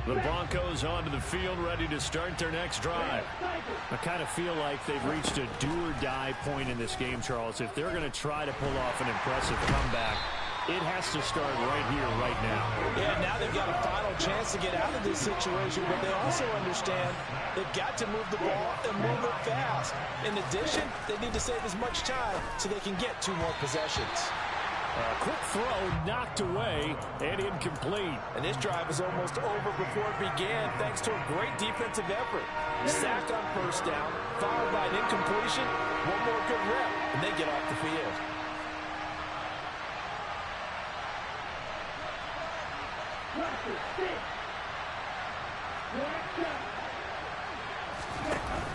The Broncos onto the field, ready to start their next drive. I kind of feel like they've reached a do-or-die point in this game, Charles. If they're going to try to pull off an impressive comeback, it has to start right here, right now. Yeah, now they've got a final chance to get out of this situation, but they also understand they've got to move the ball and move it fast. In addition, they need to save as much time so they can get 2 more possessions. A quick throw knocked away and incomplete. And this drive is almost over before it began thanks to a great defensive effort. Sacked on first down, followed by an incompletion. One more good rep, and they get off the field.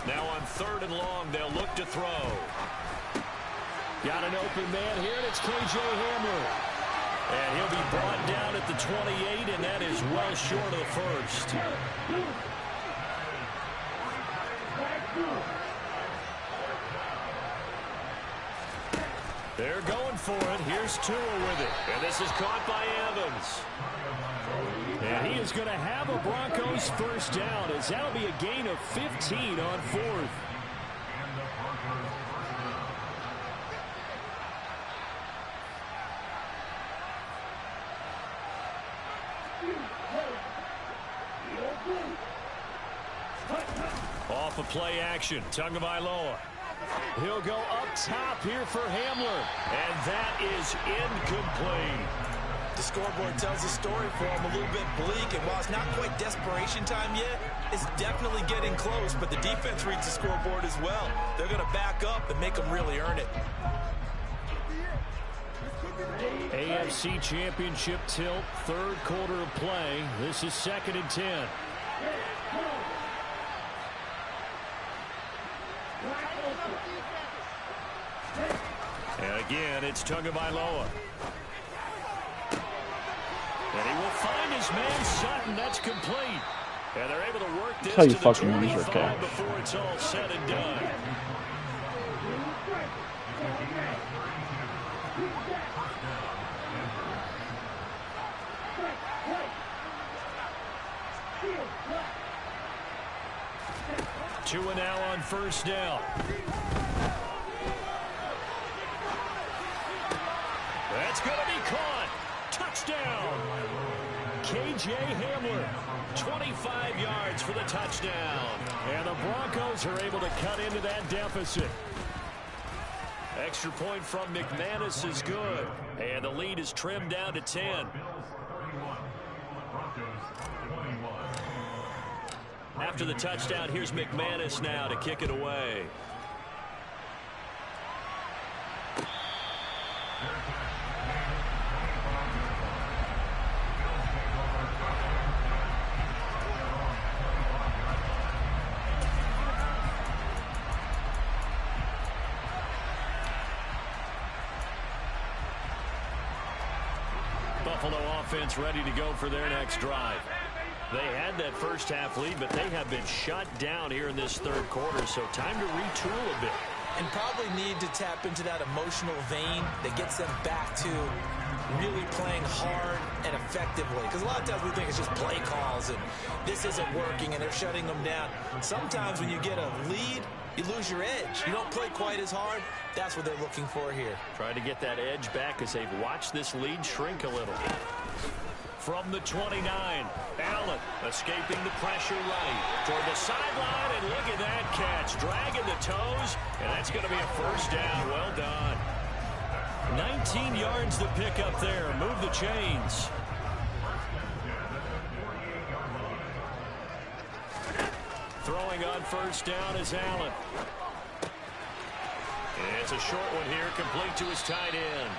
Now on 3rd and long, they'll look to throw. Got an open man here, and it's K.J. Hamler. And he'll be brought down at the 28, and that is well short of the first. They're going for it. Here's Tua with it. And this is caught by Evans. And he is going to have a Broncos first down, as that'll be a gain of 15 on 4th. Off of play action, Tagovailoa. He'll go up top here for Hamler. And that is incomplete. The scoreboard tells the story for him, a little bit bleak, and while it's not quite desperation time yet, it's definitely getting close, but the defense reads the scoreboard as well. They're going to back up and make them really earn it. AFC Championship tilt, 3rd quarter of play. This is 2nd and 10. And again, it's Tagovailoa. And he will find his man Sutton. That's complete. And they're able to work this to the 25 before it's all said and done. Tua now on first down. That's going to be caught. Touchdown. K.J. Hamler, 25 yards for the touchdown. And the Broncos are able to cut into that deficit. Extra point from McManus is good. And the lead is trimmed down to 10. After the touchdown, here's McManus now to kick it away. Buffalo offense ready to go for their next drive. They had that first half lead, but they have been shut down here in this 3rd quarter, so time to retool a bit. And probably need to tap into that emotional vein that gets them back to really playing hard and effectively. Because a lot of times we think it's just play calls and this isn't working and they're shutting them down. Sometimes when you get a lead, you lose your edge. You don't play quite as hard. That's what they're looking for here. Trying to get that edge back as they've watched this lead shrink a little. From the 29, Allen escaping the pressure right toward the sideline, and look at that catch, dragging the toes, and that's going to be a first down. Well done. 19 yards to pick up there. Move the chains. Throwing on first down is Allen. It's a short one here, complete to his tight end.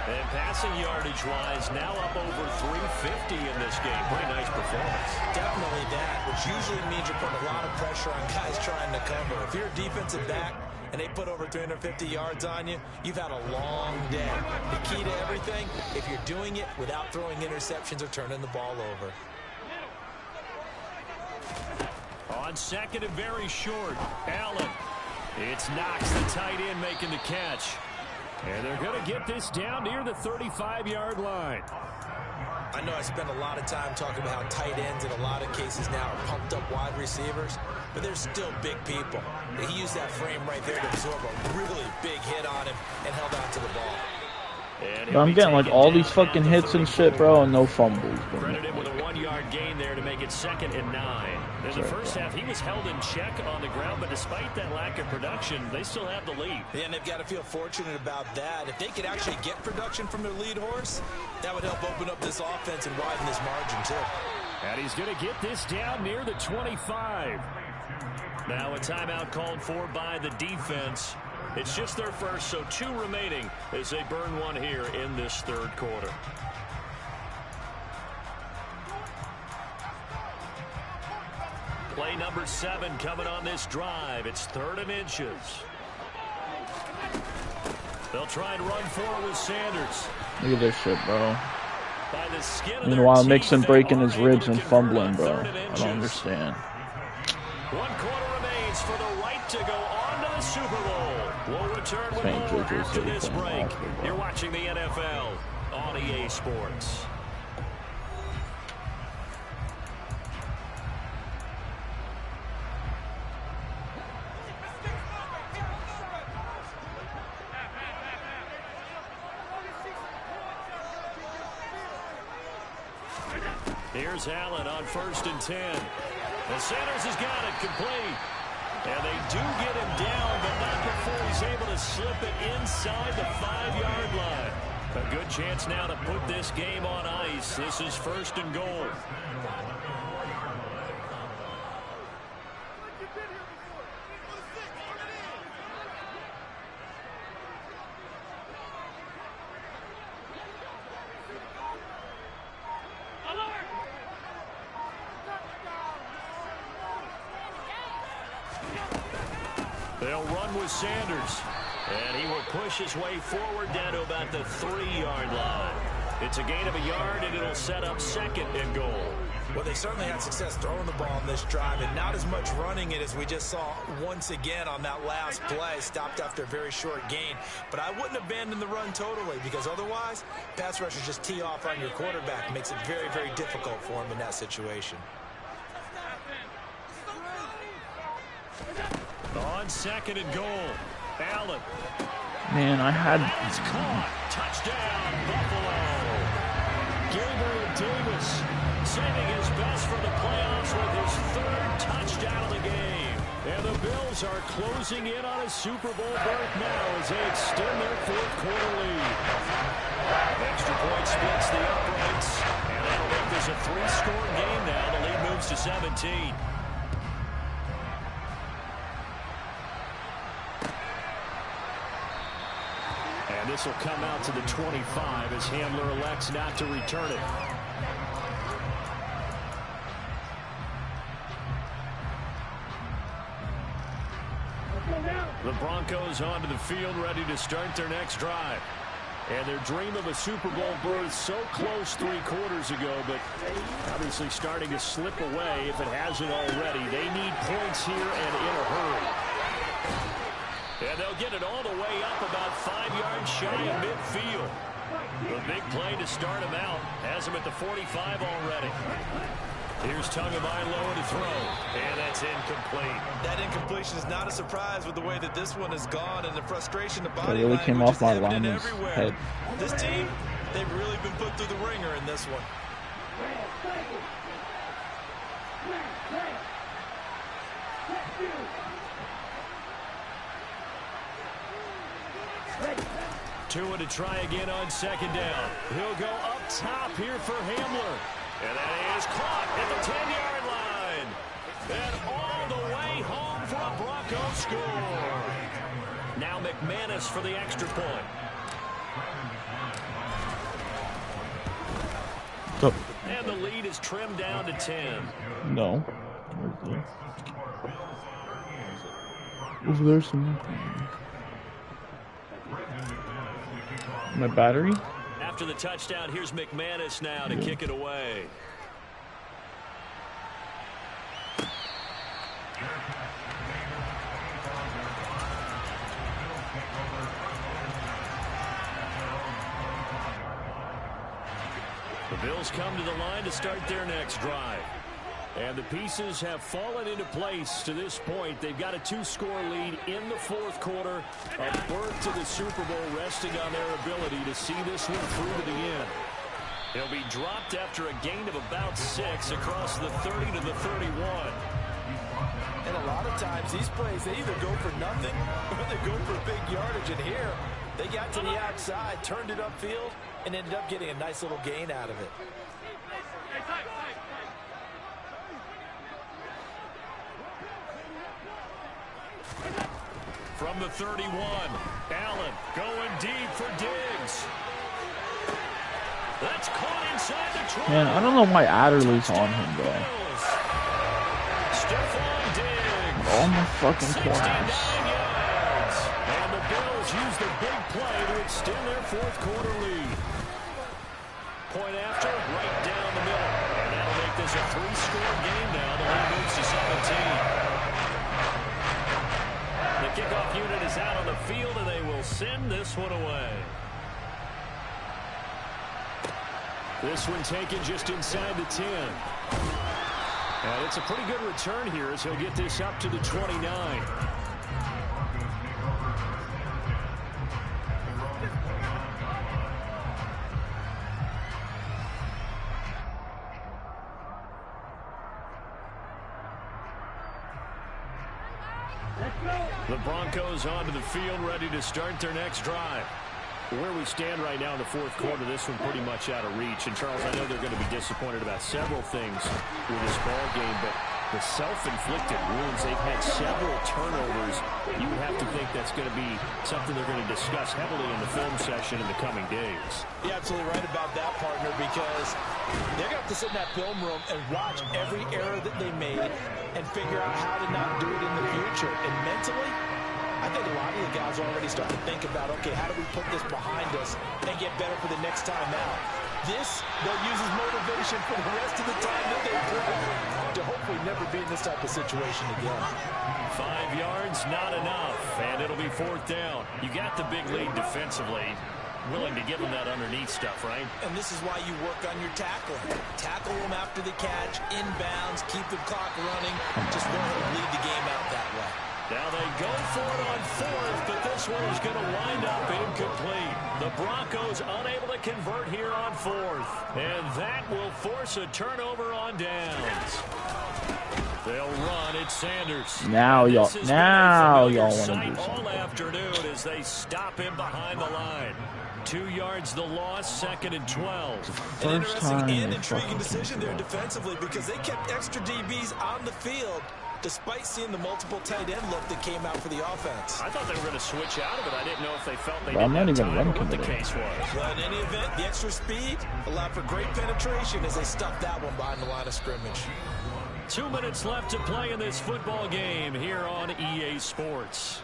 And passing yardage-wise, now up over 350 in this game. Pretty nice performance. Definitely that, which usually means you're putting a lot of pressure on guys trying to cover. If you're a defensive back and they put over 350 yards on you, you've had a long day. The key to everything, if you're doing it without throwing interceptions or turning the ball over. On second and very short, Allen. It's Knox, the tight end, making the catch. And they're going to get this down near the 35-yard line. I know I spend a lot of time talking about how tight ends in a lot of cases now are pumped up wide receivers, but they're still big people. He used that frame right there to absorb a really big hit on him and held on to the ball. Yo, I'm getting like all these fucking hits and shit, bro, and no fumbles. Credited with a 1-yard gain there to make it 2nd and 9. In the first half, he was held in check on the ground, but despite that lack of production, they still have the lead. Yeah, and they've got to feel fortunate about that. If they could actually get production from their lead horse, that would help open up this offense and widen this margin, too. And he's going to get this down near the 25. Now a timeout called for by the defense. It's just their first, so 2 remaining as they burn one here in this 3rd quarter. Play number 7 coming on this drive. It's 3rd and inches. They'll try and run for it with Sanders. Look at this shit, bro. By the skin of Meanwhile, their Mixon teeth, breaking they his are ribs able and to fumbling, convert bro. on 3rd and I inches. don't understand. 1 quarter remains for the right to go on to the Super Bowl. We'll return with more after this break. You're watching the NFL on EA Sports. Here's Allen on 1st and 10. And Sanders has got it complete. And they do get him down, but not before he's able to slip it inside the 5-yard line. A good chance now to put this game on ice. This is 1st and goal. They'll run with Sanders. And he will push his way forward down to about the 3-yard line. It's a gain of a yard, and it'll set up 2nd and goal. Well, they certainly had success throwing the ball in this drive, and not as much running it as we just saw once again on that last play. Stopped after a very short gain. But I wouldn't abandon the run totally, because otherwise, pass rushers just tee off on your quarterback. Makes it very, very difficult for him in that situation. On 2nd and goal, Allen. Man, I had... It's caught. Touchdown, Buffalo. Gabriel Davis saving his best for the playoffs with his 3rd touchdown of the game. And the Bills are closing in on a Super Bowl berth now as they extend their 4th quarter lead. Extra point splits the uprights, and that'll make this a 3-score game now. The lead moves to 17. And this will come out to the 25 as Hamler elects not to return it. The Broncos onto the field, ready to start their next drive. And their dream of a Super Bowl berth so close 3 quarters ago, but obviously starting to slip away if it hasn't already. They need points here and in a hurry. And they'll get it all the way up about 5 yards shy of midfield. The big play to start him out. Has him at the 45 already. Here's Tagovailoa to throw, and that's incomplete. That incompletion is not a surprise with the way that this one has gone, and the frustration, the body That really came off my lineman's head. This team, they've really been put through the ringer in this one. Tua to try again on 2nd down. He'll go up top here for Hamler. And that is caught at the 10-yard line. And all the way home for a Bronco score. Now McManus for the extra point. Oh. And the lead is trimmed down to 10. No. Over there somewhere. My battery? After the touchdown, here's McManus now to kick it away. The Bills come to the line to start their next drive. And the pieces have fallen into place to this point. They've got a 2-score lead in the fourth quarter. A berth to the Super Bowl resting on their ability to see this one through to the end. He'll be dropped after a gain of about 6 across the 30 to the 31. And a lot of times these plays, they either go for nothing or they go for big yardage. And here, they got to the outside, turned it upfield, and ended up getting a nice little gain out of it. From the 31, Allen going deep for Diggs. That's caught inside the 20. Man, I don't know why Adderley's on him, bro. Oh my fucking class. And the Bills use the big play to extend their fourth quarter lead. Point after, right down the middle. And that'll make this a 3-score game now. The lead moves to 17. The kickoff unit is out on the field, and they will send this one away. This one taken just inside the 10. And it's a pretty good return here as he'll get this up to the 29. The Broncos onto the field, ready to start their next drive. Where we stand right now in the fourth quarter, this one pretty much out of reach. And, Charles, I know they're going to be disappointed about several things with this ball game, but the self-inflicted wounds, they've had several turnovers. You would have to think that's going to be something they're going to discuss heavily in the film session in the coming days. You're absolutely right about that, partner, because they're going to have to sit in that film room and watch every error that they made and figure out how to not do it in the future. And mentally, I think a lot of the guys are already starting to think about, okay, how do we put this behind us and get better for the next time out? This, they'll use as motivation for the rest of the time that they play to hopefully never be in this type of situation again. 5 yards, not enough, and it'll be fourth down. You got the big lead defensively. Willing to give them that underneath stuff, right? And this is why you work on your tackling. Tackle them after the catch, inbounds, keep the clock running. Just learn how to lead the game out that way. Now they go for it on fourth, but this one is going to wind up incomplete. The Broncos unable to convert here on fourth. And that will force a turnover on downs. They'll run. It's Sanders. Now y'all want to do something. All afternoon as they stop him behind the line. 2 yards the loss, 2nd and 12. An interesting and intriguing decision there defensively because they kept extra DBs on the field despite seeing the multiple tight end look that came out for the offense. I thought they were going to switch out of it. I didn't know if they felt they I'm not didn't even have time run or what the committed. case was. Well, in any event, the extra speed allowed for great penetration as they stuffed that one behind the line of scrimmage. 2 minutes left to play in this football game here on EA Sports.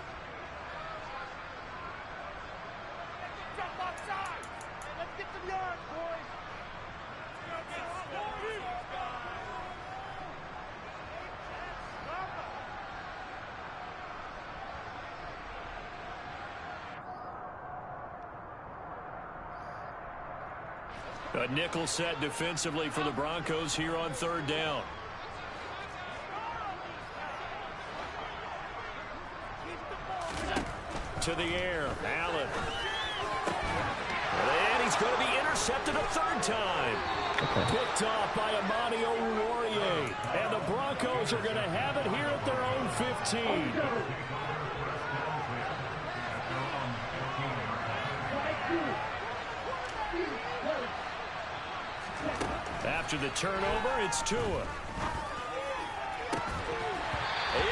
A nickel set defensively for the Broncos here on third down. To the air, Allen. And he's going to be intercepted a third time. Picked off by Amani Oruwariye. And the Broncos are going to have it here at their own 15. After the turnover, it's Tua.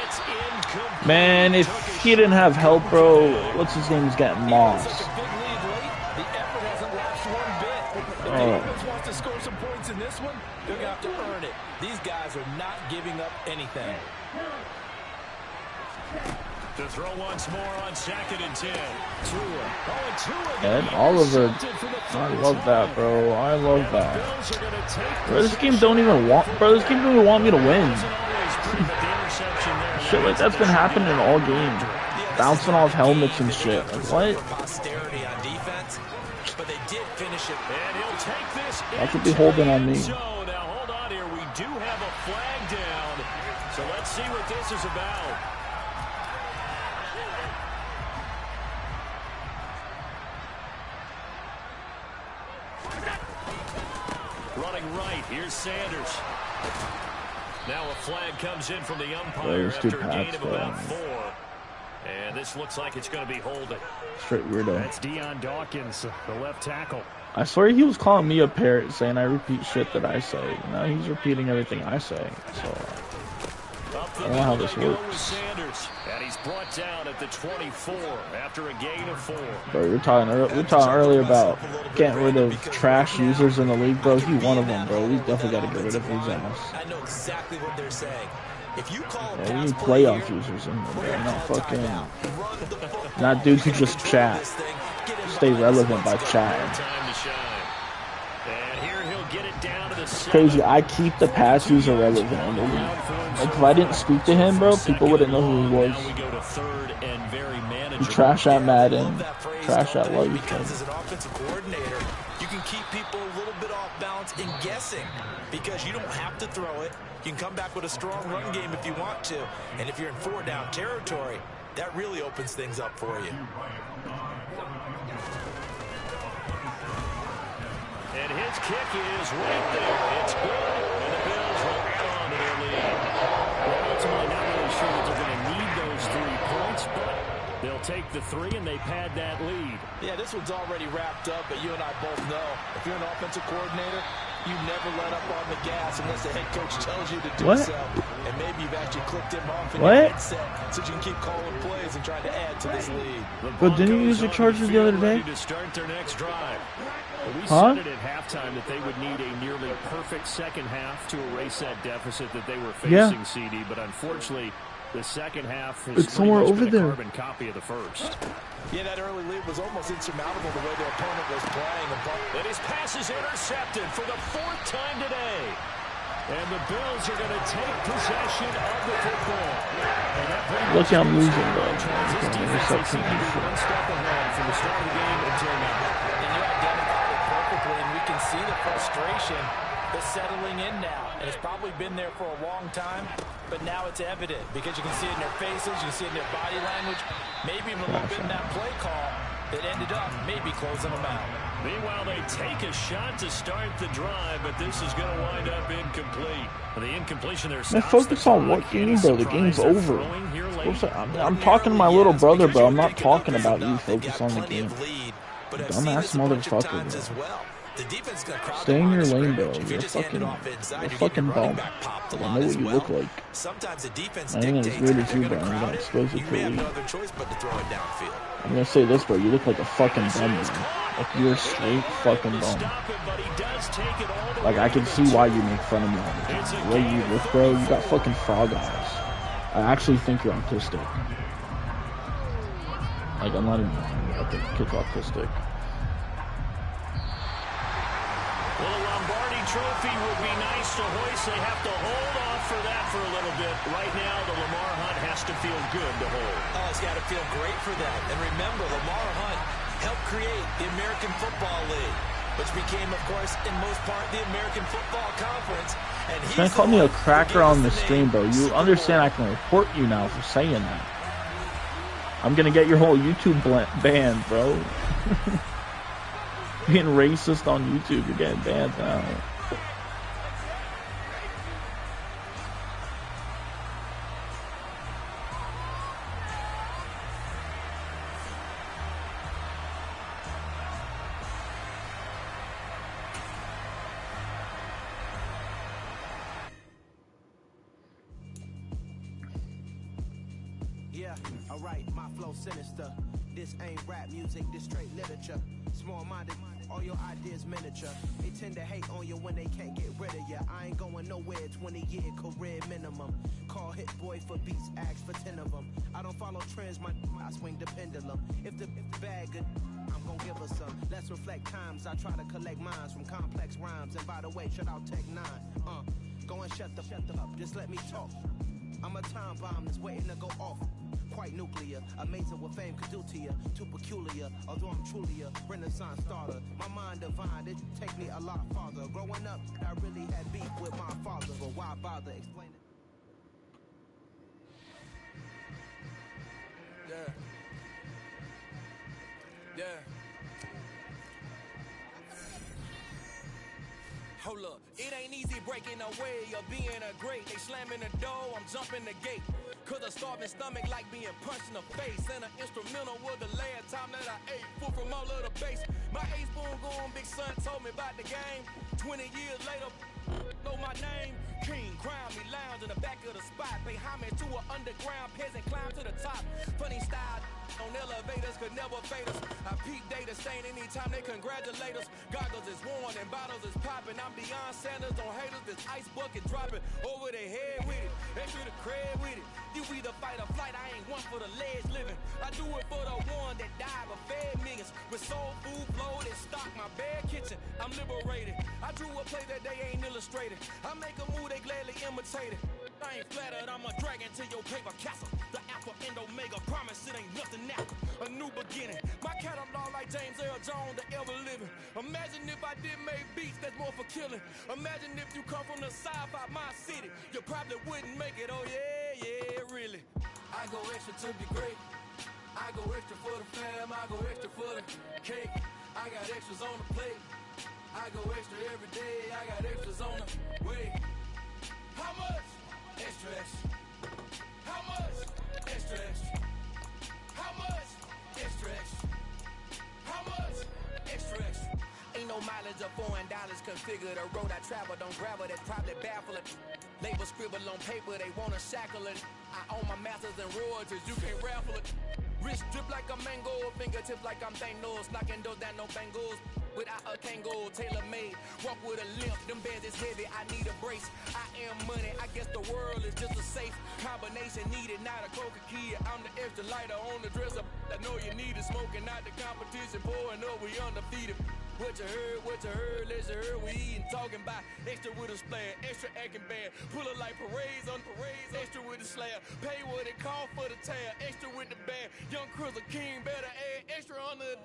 It's incomplete. Man, if he didn't have help, bro, what's his name's getting mossed. The effort hasn't lapsed one bit. If the defense wants to score some points in this one, they're going to have to earn it. These guys are not giving up anything. To throw once more on 2nd and 10. And Oliver, I love that, bro. I love that. Bro, this game don't even want me to win. Shit like that's been happening all game. Bouncing off helmets and shit. Like, what? Posterity on defense, but they did finish it. And he'll take this I could be holding on me. So now hold on here. We do have a flag down. So let's see what this is about. Running right. Here's Sanders. Now a flag comes in from the umpire after a gain of about 4. And this looks like it's going to be holding. Straight weirdo. That's Deion Dawkins, the left tackle. I swear he was calling me a parrot, saying I repeat shit that I say. Now he's repeating everything I say. So I don't know how this works. And he's brought down at the 24 after a gain of 4. Bro, we were talking earlier about getting rid of trash users in the league, bro. He one of them, bro. We definitely got to get rid of his ass. I know exactly what they're saying. If you call we need playoff users in there, bro. Not fucking, not dudes who just chat. Stay relevant by chatting. It's crazy. I keep the past user relevant in the league. Like if I didn't speak to him, bro, people wouldn't know who he was. He trash at Madden, trash at life. Because as an offensive coordinator, you can keep people a little bit off balance in guessing because you don't have to throw it. You can come back with a strong run game if you want to. And if you're in 4-down territory, that really opens things up for you. And his kick is right there. It's good. And the Bills will add on to their lead. Well, ultimately, not really sure that they're going to need those 3 points, but they'll take the 3 and they pad that lead. Yeah, this one's already wrapped up, but you and I both know if you're an offensive coordinator, you never let up on the gas unless the head coach tells you to do so. And maybe you've actually clicked him off in your headset so you can keep calling plays and trying to add to this lead. But didn't you use the Chargers the other day? To start their next drive. We said it at halftime that they would need a nearly perfect second half to erase that deficit that they were facing, CD. But unfortunately, the second half has somewhere over there. Carbon copy of the first. Yeah, that early lead was almost insurmountable the way their opponent was playing. And his pass is intercepted for the 4th time today. And the Bills are going to take possession of the football. Look, I'm losing, bro. This defense has seemed to be one step ahead from the start of the game until now. And you identified it perfectly, and we can see the frustration that's settling in now. And it's probably been there for a long time, but now it's evident because you can see it in their faces, you can see it in their body language, maybe even a little bit in that play call that ended up maybe closing them out. Meanwhile, they take a shot to start the drive, but this is going to wind up incomplete. The incompletion there. Man, focus on what game, bro. The game's over. I'm talking to my little brother, bro. I'm not talking about you. Focus on the game. Dumbass motherfucker, bro. Stay in your lane, bro. You're a fucking bum. I know what you look like. I ain't as weird as you, bro. I'm gonna expose it to you. I'm gonna say this, bro. You look like a fucking bum, man. Like you're a straight fucking bum. Like I can see why you make fun of me all the time. The way you look, bro, you got fucking frog eyes. I actually think you're autistic. Like I'm not even lying. I think the kid's autistic. Well, a Lombardi trophy would be nice to hoist. They have to hold off for that for a little bit. Right now, the Lamar Hunt has to feel good to hold. Oh, it's got to feel great for them. And remember, Lamar Hunt helped create the American Football League, which became, of course, in most part, the American Football Conference. And he's gonna call me a cracker on the stream, bro. You understand I can report you now for saying that. I'm gonna get your whole YouTube banned, bro. Being racist on YouTube, you're getting banned now. Yeah, alright, my flow sinister. This ain't rap music, this straight literature. Small-minded, all your ideas miniature. They tend to hate on you when they can't get rid of you. I ain't going nowhere, 20-year career minimum. Call Hit Boy for beats, ask for 10 of them. I don't follow trends, I swing the pendulum. If the bag good, I'm gonna give her some. Let's reflect times, I try to collect minds from complex rhymes. And by the way, shout out Tech 9. Go and shut the up, just let me talk. I'm a time bomb that's waiting to go off. Quite nuclear, amazing what fame could do to you. Too peculiar, although I'm truly a renaissance starter. My mind divine, it take me a lot farther. Growing up, I really had beef with my father, but why bother explaining? Yeah. Yeah. Hold up, it ain't easy breaking away or being a great. They slamming the door, I'm jumping the gate. Cause a starving stomach like being punched in the face. And an instrumental was the last time that I ate food from all of the base. My ace boom goon, big son told me about the game. 20 years later, know my name. King, crown me, lounge in the back of the spot. Pay homage to an underground peasant, climb to the top. Funny style on elevators could never fade us. I peep data stain anytime they congratulate us. Goggles is worn and bottles is popping. I'm beyond Sanders on haters. This ice bucket dropping over their head with it. Extra the cred with it. You either fight or flight. I ain't one for the ledge living. I do it for the one that died but fed millions. With soul food flowed and stock my bad kitchen. I'm liberated. I drew a play that they ain't illustrated. I make a move they gladly imitate it. I ain't flattered, I'm a dragon to your paper castle. The alpha and omega, promise it ain't nothing now. A new beginning. My catalog like James Earl Jones, the ever living. Imagine if I did make beats that's more for killing. Imagine if you come from the sci-fi, my city. You probably wouldn't make it, oh yeah, yeah, really. I go extra to be great. I go extra for the fam, I go extra for the cake. I got extras on the plate. I go extra every day, I got extras on the way. How much? Extra, extra. How much? Extra, extra. How much? Extra, extra. How much? Extra, extra. Ain't no mileage of $4 configure the road I travel. Don't gravel, that probably baffle it. Label scribble on paper, they wanna shackle it. I own my masters and royalties, you can't raffle it. Wrist drip like a mango, fingertips like I'm Thanos. Knocking those down, no bangles. Without a Kango, tailor-made. Walk with a limp, them bands is heavy, I need a brace. I am money, I guess the world is just a safe combination needed, not a coca key. I'm the extra lighter on the dresser. I know you need it, smoking out the competition, pouring up, we undefeated. What you heard, let's heard, we eating, talking about extra with a splash, extra acting bad. Pull it like parades on parades, extra with the slab. Pay what it cost for the tab, extra with the bag. Young Cruiser King, better add extra on the.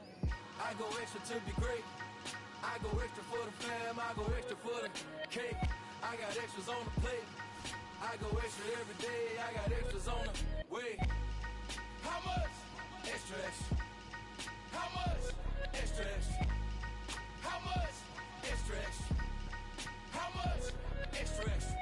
I go extra to be great. I go extra for the fam, I go extra for the cake. I got extras on the plate. I go extra every day, I got extras on the way. How much? Extra, extra. How much? Extra, extra. How much? Extra, extra. How much? Extra, extra.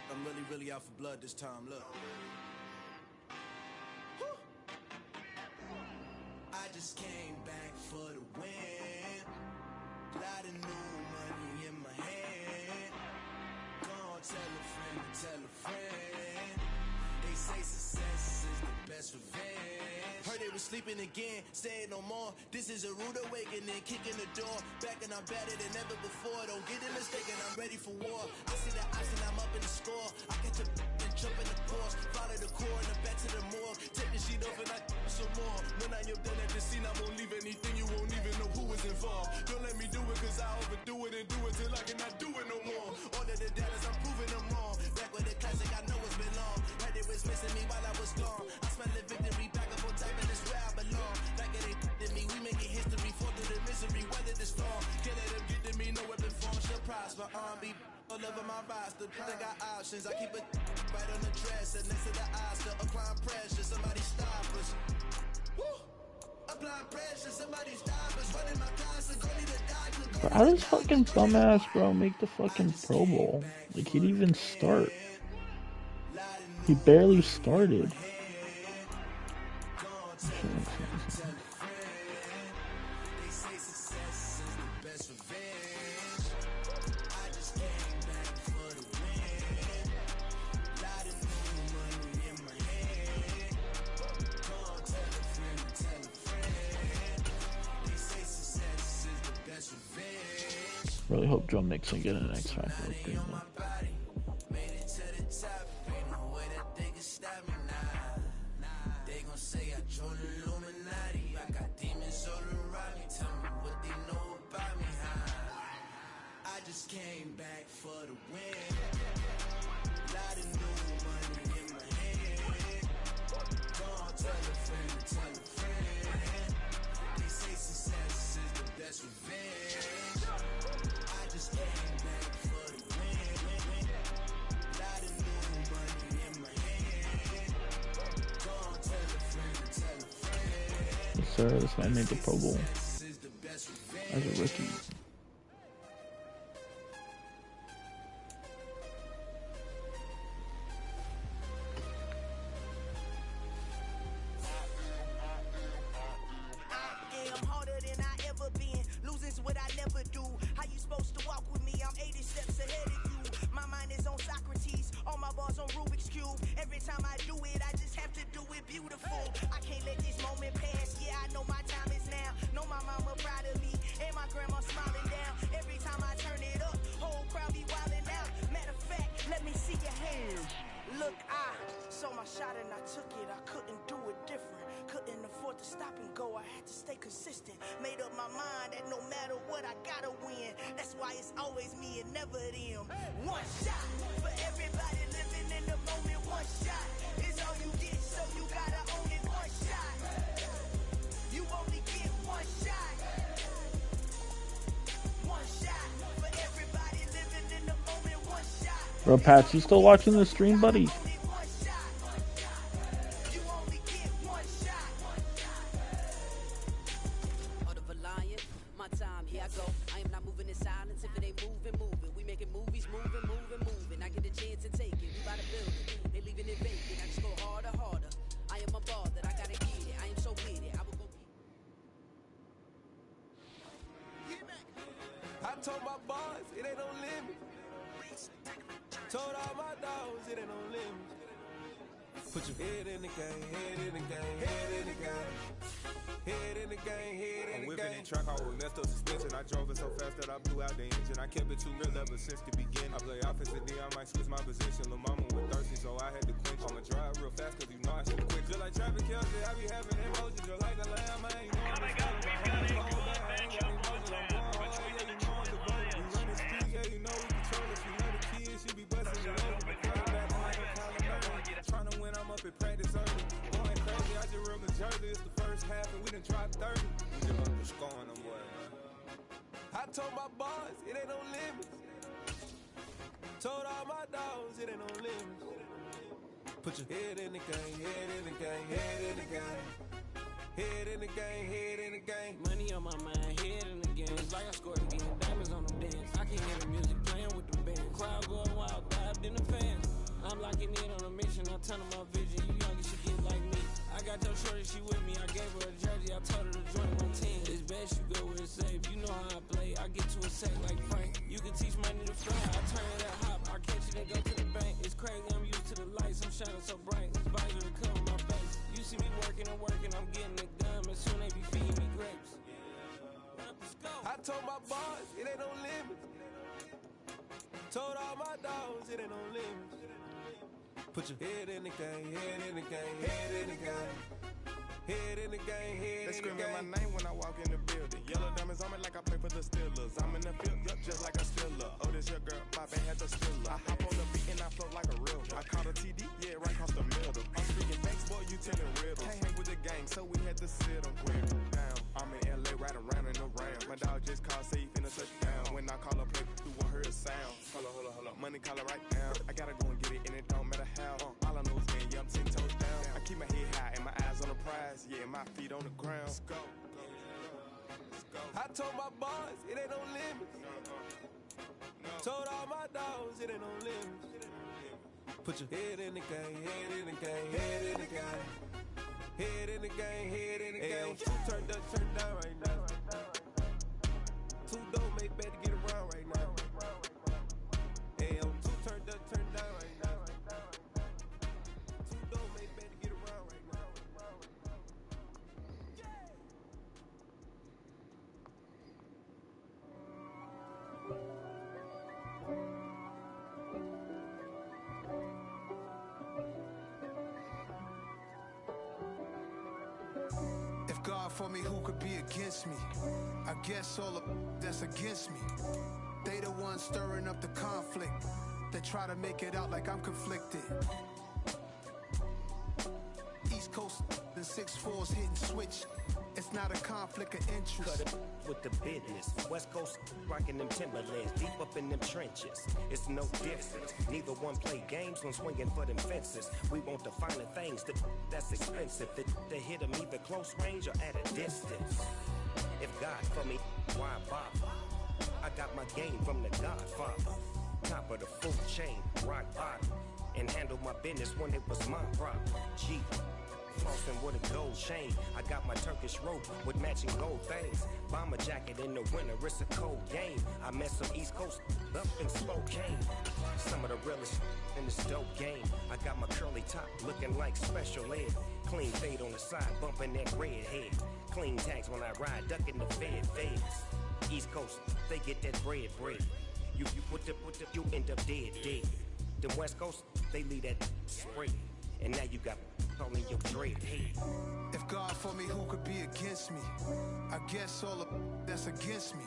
I'm really out for blood this time, look. Woo. I just came back for the win. Lot of new money in my hand. Gonna tell a friend. They say success is the best revenge. Heard they was sleeping again, saying no more. This is a rude awakening, kicking the door. Back and I'm better than ever before. Don't get it mistaken, I'm ready for war. I see the option, I'm up in the score. I catch a and jump in the course. Follow the core and the back to the morgue. Take the sheet off and I some more. When I am done at the scene, I won't leave anything. You won't even know who is involved. Don't let me do it, cause I overdo it and do it till I cannot do it no more. All of the doubters, I'm proving them wrong. Back with the classic, I know it's been long. Heard they was missing me while I was gone. I smell the victory back up on top, and it's where I belong. Like it ain't to me, we making history. Fall through the misery, weather the storm. Can't let them get to me, no weapon form shall prosper. Be all over my roster, they got options. I keep it right on the dresser, next to the Oscar. Applying pressure, somebody stop us. Woo! Applying pressure, somebody stop us. Running my class, go need a doctor. Bro, how does fucking dumbass bro make the fucking Pro Bowl? Like, he didn't even start. He barely started. Really hope Joe Mixon get an X Factor thing. say I joined the Illuminati. I got demons all around me. Tell me what they know about me. I just came back for the win. Lot of new money in my hand. Go on, tell a friend, tell a friend. They say success is the best revenge. I just came back for the win. Lot of new money in my hand. Go on, tell a friend, tell a friend. Yes, sir. This man made the Pro Bowl as a rookie. Bro, Pats, you still watching the stream, buddy? Put your head in the game, head in the game, head in the game. Head in the game, head in the game. They screaming my name when I walk in the building. Yellow diamonds on me like I play for the Steelers. I'm in the field, yep, just like a Stiller. Oh, this your girl, my band had the Stiller. I hop on the beat and I float like a real. I caught a TD, yeah, right across the middle. I'm speaking banks, boy, you telling riddles. Can't hang with the gang, so we had to sit them down. I'm in LA, right around and around. My dog just called, say he finna touch down. When I call her play, you won't hear a sound. Hold up, money call her right now. I gotta go and get it, and it don't matter how. All I know is man, yeah, I'm 10 toes down. I keep my head high and my eyes on the prize. Yeah, my feet on the ground. Let's go. I told my boys, it ain't no limits. Told all my dogs, it ain't no limits. Put your head in the game, head in the game, head in the game. Head in the game, head in the game. Two turned up, turned down right now. Two dope make better get around right now. Hey, two turned up, turned down right now. Two dope make better get around right now. for me, who could be against me? I guess all of that's against me. They the ones stirring up the conflict. They try to make it out like I'm conflicted. East Coast, the 6'4s hitting switch. It's not a conflict of interest. Cut it with the business. West Coast rocking them Timberlands, deep up in them trenches. It's no difference. Neither one play games when swinging for them fences. We want the finer things that's expensive. To hit them either close range or at a distance. If God for me, why bother? I got my game from the Godfather. Top of the food chain, rock bottom. And handle my business when it was my problem. G. Flossing with a gold chain. I got my Turkish rope with matching gold things. Bomber jacket in the winter, it's a cold game. I met some East Coast up in Spokane. Some of the realest in this dope game. I got my curly top looking like special ed. Clean fade on the side, bumping that red head. Clean tags when I ride, ducking the feds. East Coast, they get that bread. You you end up dead. The West Coast, they leave that spray. And now you got calling your dread head. If God for me, who could be against me? I guess all of that's against me.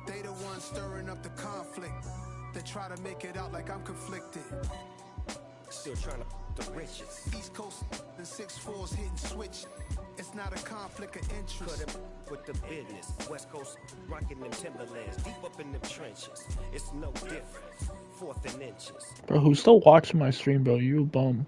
They the ones stirring up the conflict. They try to make it out like I'm conflicted. Still trying to the riches. East Coast, the 6'4s hitting switch. It's not a conflict of interest. Cut it with the business. West Coast rocking them Timberlands, deep up in them trenches. It's no difference. Fourth and inches. Bro, who's still watching my stream, bro? You a bum.